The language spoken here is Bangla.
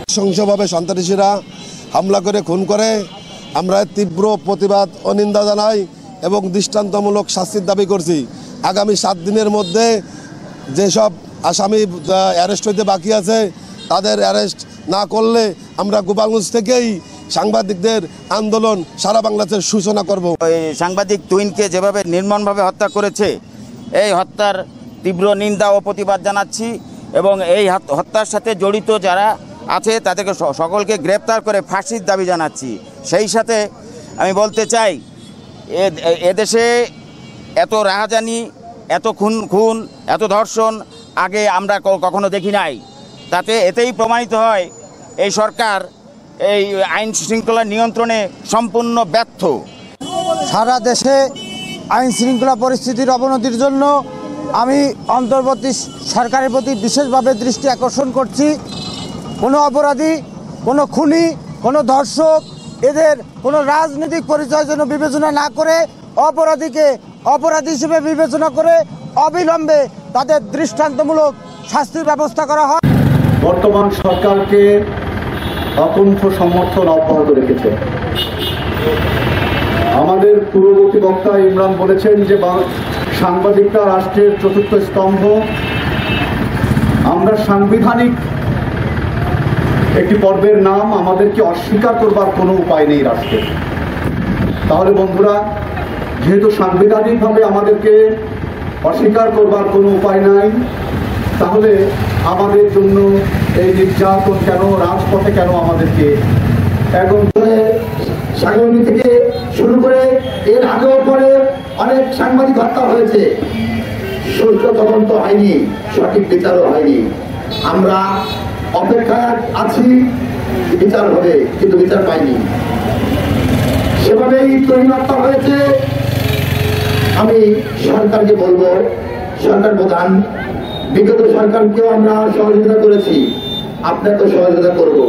নৃশংসভাবে সন্ত্রাসীরা হামলা করে খুন করে আমরা তীব্র প্রতিবাদ ও নিন্দা জানাই এবং দৃষ্টান্তমূলক শাস্তির দাবি করছি। আগামী 7 দিনের মধ্যে যেসব আসামি অ্যারেস্ট হইতে বাকি আছে তাদের অ্যারেস্ট না করলে আমরা গোপালগঞ্জ থেকেই সাংবাদিকদের আন্দোলন সারা বাংলাদেশের সূচনা করব। সাংবাদিক তুহিনকে যেভাবে নির্মমভাবে হত্যা করেছে এই হত্যার তীব্র নিন্দা ও প্রতিবাদ জানাচ্ছি এবং এই হত্যার সাথে জড়িত যারা আছে তাদেরকে সকলকে গ্রেপ্তার করে ফাঁসির দাবি জানাচ্ছি। সেই সাথে আমি বলতে চাই এদেশে এত রাহাজানি, এত খুন, এত ধর্ষণ আগে আমরা কখনো দেখি নাই। এতেই প্রমাণিত হয় এই সরকার এই আইন শৃঙ্খলা নিয়ন্ত্রণে সম্পূর্ণ ব্যর্থ। সারা দেশে আইন শৃঙ্খলা পরিস্থিতির অবনতির জন্য আমি অন্তর্বর্তী সরকারের প্রতি বিশেষভাবে দৃষ্টি আকর্ষণ করছি। কোনো অপরাধী, কোনো খুনি, কোনো ধর্ষক এদের কোনো রাজনৈতিক পরিচয় যেন বিবেচনা না করে অপরাধীকে অপরাধী হিসেবে বিবেচনা করে অবিলম্বে তাদের দৃষ্টান্তমূলক শাস্তির ব্যবস্থা করা হয়। বর্তমান সরকারকে অকুণ্ঠ সমর্থন অব্যাহত রেখেছে। আমাদের পূর্ববর্তী বক্তা ইমরান বলেছেন যে সাংবাদিকরা রাষ্ট্রের চতুর্থ স্তম্ভ। আমরা সাংবিধানিক একটি পর্বের নাম, আমাদেরকে অস্বীকার করবার কোনো উপায় নেই রাষ্ট্রের। তাহলে বন্ধুরা, যেহেতু সাংবিধানিকভাবে আমাদেরকে অস্বীকার করবার কোনো উপায় নাই, তাহলে আমাদের জন্য এই নির্যাতন কেন, রাজপথে কেন আমাদেরকে? এখন সাংবাদিক থেকে শুরু করে এর আগেও পরে অনেক সাংবাদিক হত্যা হয়েছে, সুষ্ঠু তদন্ত হয়নি, সঠিক বিচারও হয়নি। আমরা অপেক্ষায় আছি বিচার হবে, কিন্তু বিচার পাইনি। সেভাবেই তুহিন হত্যা হয়েছে। আমি সরকারকে বলবো, সরকার প্রধান, বিগত সরকারকেও আমরা সহযোগিতা করেছি, আপনাকে সহযোগিতা করবো।